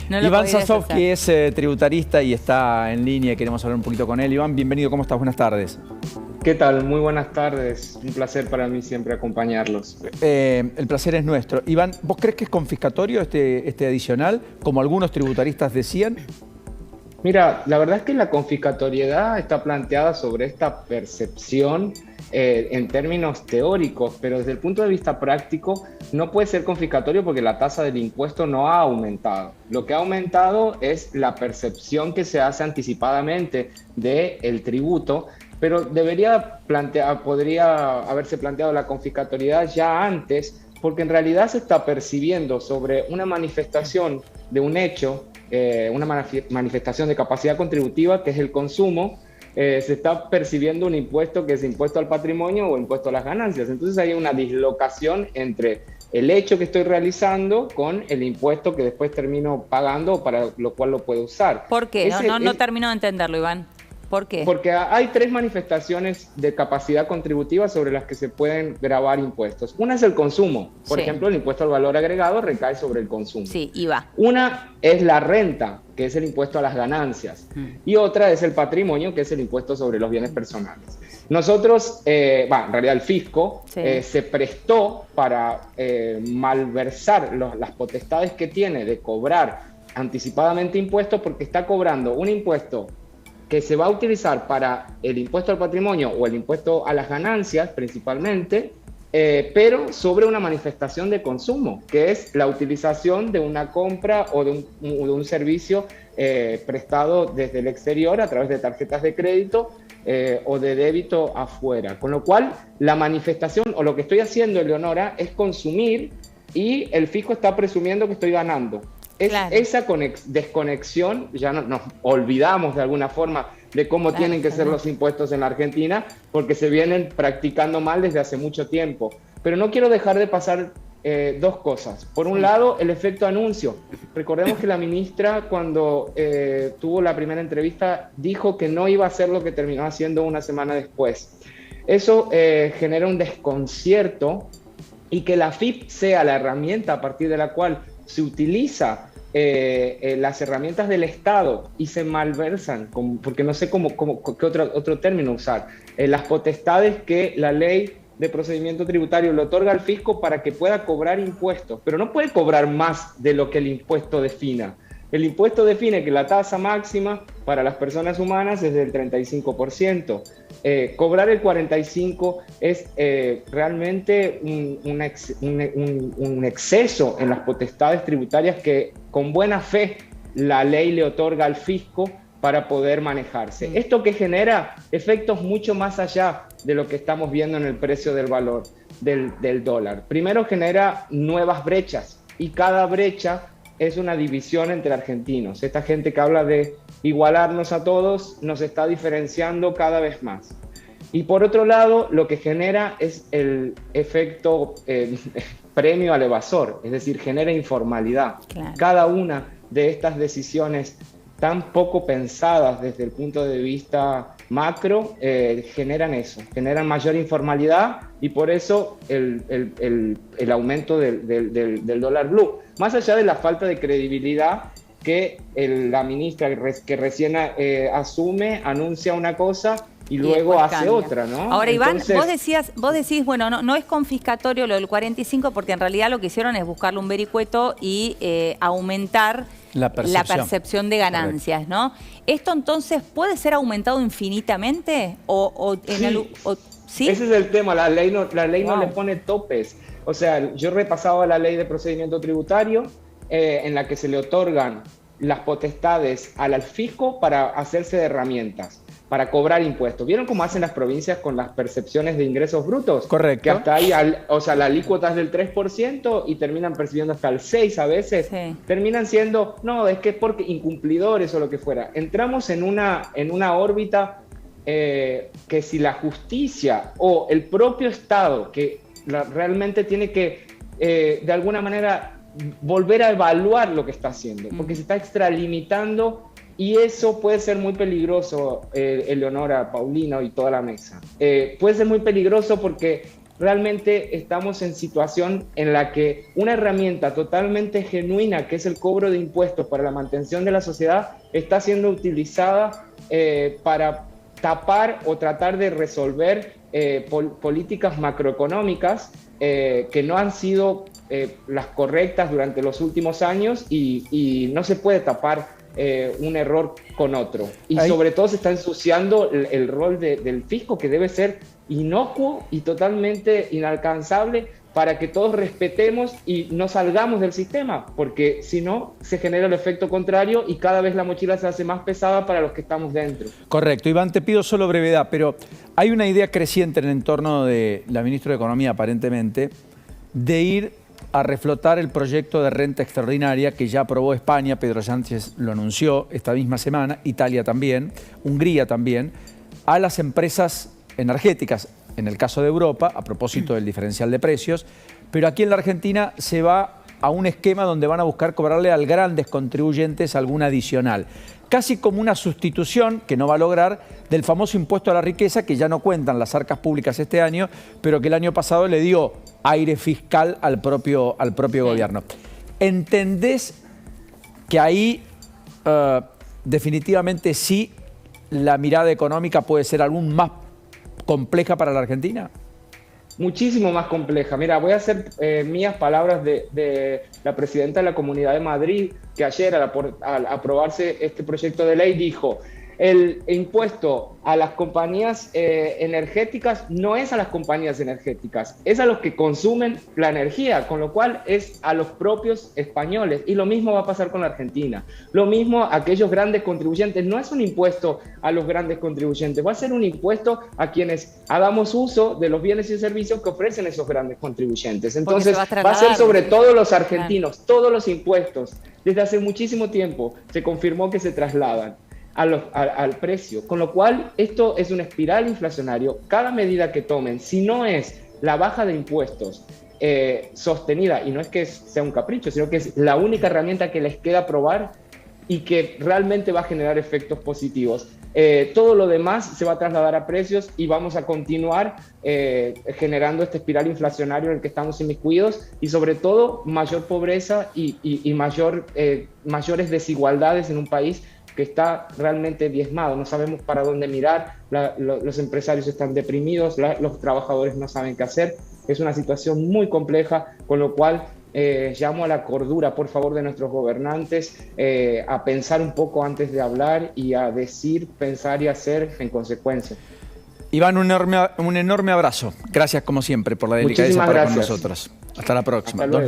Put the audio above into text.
No lo Iván podrías Sasovsky hacer. es tributarista y está en línea y queremos hablar un poquito con él. Iván, bienvenido, ¿cómo estás? Buenas tardes. ¿Qué tal? Muy buenas tardes. Un placer para mí siempre acompañarlos. El placer es nuestro. Iván, ¿vos crees que es confiscatorio este adicional, como algunos tributaristas decían? Mira, la verdad es que la confiscatoriedad está planteada sobre esta percepción en términos teóricos, pero desde el punto de vista práctico no puede ser confiscatorio porque la tasa del impuesto no ha aumentado. Lo que ha aumentado es la percepción que se hace anticipadamente del tributo, pero podría haberse planteado la confiscatoriedad ya antes, porque en realidad se está percibiendo sobre una manifestación de un hecho, una manifestación de capacidad contributiva, que es el consumo. Se está percibiendo un impuesto que es impuesto al patrimonio o impuesto a las ganancias. Entonces hay una dislocación entre el hecho que estoy realizando con el impuesto que después termino pagando, para lo cual lo puedo usar. ¿Por qué? No termino de entenderlo, Iván. ¿Por qué? Porque hay tres manifestaciones de capacidad contributiva sobre las que se pueden gravar impuestos. Una es el consumo. Por ejemplo, el impuesto al valor agregado recae sobre el consumo. Sí, IVA. Una es la renta, que es el impuesto a las ganancias. Y otra es el patrimonio, que es el impuesto sobre los bienes personales. Nosotros, en realidad el fisco se prestó para malversar las potestades que tiene de cobrar anticipadamente impuestos, porque está cobrando un impuesto que se va a utilizar para el impuesto al patrimonio o el impuesto a las ganancias principalmente, pero sobre una manifestación de consumo, que es la utilización de una compra o de un servicio prestado desde el exterior a través de tarjetas de crédito o de débito afuera. Con lo cual, la manifestación o lo que estoy haciendo, Eleonora, es consumir, y el fisco está presumiendo que estoy ganando. Esa desconexión, ya nos olvidamos de alguna forma de cómo tienen que ser los impuestos en la Argentina, porque se vienen practicando mal desde hace mucho tiempo. Pero no quiero dejar de pasar dos cosas. Por un lado, el efecto anuncio. Recordemos que la ministra, cuando tuvo la primera entrevista, dijo que no iba a hacer lo que terminó haciendo una semana después. Eso genera un desconcierto, y que la AFIP sea la herramienta a partir de la cual se utiliza las herramientas del Estado y se malversan, porque no sé qué otro término usar, las potestades que la ley de procedimiento tributario le otorga al fisco para que pueda cobrar impuestos, pero no puede cobrar más de lo que el impuesto defina. El impuesto define que la tasa máxima para las personas humanas es del 35%. Cobrar el 45% es realmente un exceso en las potestades tributarias que con buena fe la ley le otorga al fisco para poder manejarse. Esto que genera efectos mucho más allá de lo que estamos viendo en el precio del valor del dólar. Primero, genera nuevas brechas, y cada brecha es una división entre argentinos. Esta gente que habla de igualarnos a todos nos está diferenciando cada vez más. Y por otro lado, lo que genera es el efecto premio al evasor, es decir, genera informalidad. Claro. Cada una de estas decisiones tan poco pensadas desde el punto de vista macro generan eso, generan mayor informalidad, y por eso el aumento del dólar blue. Más allá de la falta de credibilidad que la ministra que recién asume, anuncia una cosa y luego hace otra, ¿no? Ahora, Iván, vos decís, bueno, no es confiscatorio lo del 45, porque en realidad lo que hicieron es buscarle un vericueto y aumentar la percepción de ganancias, correcto, ¿no? ¿Esto entonces puede ser aumentado infinitamente? ¿Sí? Ese es el tema, la ley no le pone topes. O sea, yo repasaba la ley de procedimiento tributario en la que se le otorgan las potestades al fisco para hacerse de herramientas, para cobrar impuestos. ¿Vieron cómo hacen las provincias con las percepciones de ingresos brutos? Correcto. Que hasta ahí, la alícuota es del 3% y terminan percibiendo hasta el 6% a veces. Sí. Terminan siendo, no, es que es porque incumplidores o lo que fuera. Entramos en una órbita que si la justicia o el propio Estado, que realmente tiene que, de alguna manera, volver a evaluar lo que está haciendo, porque se está extralimitando, y eso puede ser muy peligroso, Eleonora, Paulino y toda la mesa. Puede ser muy peligroso porque realmente estamos en situación en la que una herramienta totalmente genuina, que es el cobro de impuestos para la mantención de la sociedad, está siendo utilizada para tapar o tratar de resolver políticas macroeconómicas que no han sido las correctas durante los últimos años, y no se puede tapar un error con otro. Y sobre todo se está ensuciando el rol del fisco, que debe ser inocuo y totalmente inalcanzable para que todos respetemos y no salgamos del sistema, porque si no se genera el efecto contrario y cada vez la mochila se hace más pesada para los que estamos dentro. Correcto. Iván, te pido solo brevedad, pero hay una idea creciente en el entorno de la ministra de Economía, aparentemente, de ir a reflotar el proyecto de renta extraordinaria que ya aprobó España. Pedro Sánchez lo anunció esta misma semana, Italia también, Hungría también, a las empresas energéticas, en el caso de Europa, a propósito del diferencial de precios, pero aquí en la Argentina se va a un esquema donde van a buscar cobrarle a grandes contribuyentes algún adicional, casi como una sustitución, que no va a lograr, del famoso impuesto a la riqueza, que ya no cuentan las arcas públicas este año, pero que el año pasado le dio aire fiscal al propio gobierno. ¿Entendés que ahí definitivamente sí la mirada económica puede ser aún más compleja para la Argentina? Muchísimo más compleja. Mira, voy a hacer mías palabras de la presidenta de la Comunidad de Madrid, que ayer al aprobarse este proyecto de ley dijo: el impuesto a las compañías energéticas no es a las compañías energéticas, es a los que consumen la energía, con lo cual es a los propios españoles. Y lo mismo va a pasar con la Argentina. Lo mismo a aquellos grandes contribuyentes. No es un impuesto a los grandes contribuyentes, va a ser un impuesto a quienes hagamos uso de los bienes y servicios que ofrecen esos grandes contribuyentes. Entonces va a ser sobre todo los argentinos. Claro. Todos los impuestos, desde hace muchísimo tiempo se confirmó que se trasladan al precio, con lo cual esto es una espiral inflacionario. Cada medida que tomen, si no es la baja de impuestos sostenida, y no es que sea un capricho, sino que es la única herramienta que les queda probar y que realmente va a generar efectos positivos, todo lo demás se va a trasladar a precios y vamos a continuar generando este espiral inflacionario en el que estamos inmiscuidos, y sobre todo mayor pobreza y mayores desigualdades en un país que está realmente diezmado. No sabemos para dónde mirar, los empresarios están deprimidos, los trabajadores no saben qué hacer. Es una situación muy compleja, con lo cual llamo a la cordura, por favor, de nuestros gobernantes, a pensar un poco antes de hablar y a decir, pensar y hacer en consecuencia. Iván, un enorme abrazo. Gracias, como siempre, por la delicadeza para con nosotros. Hasta la próxima. Hasta luego.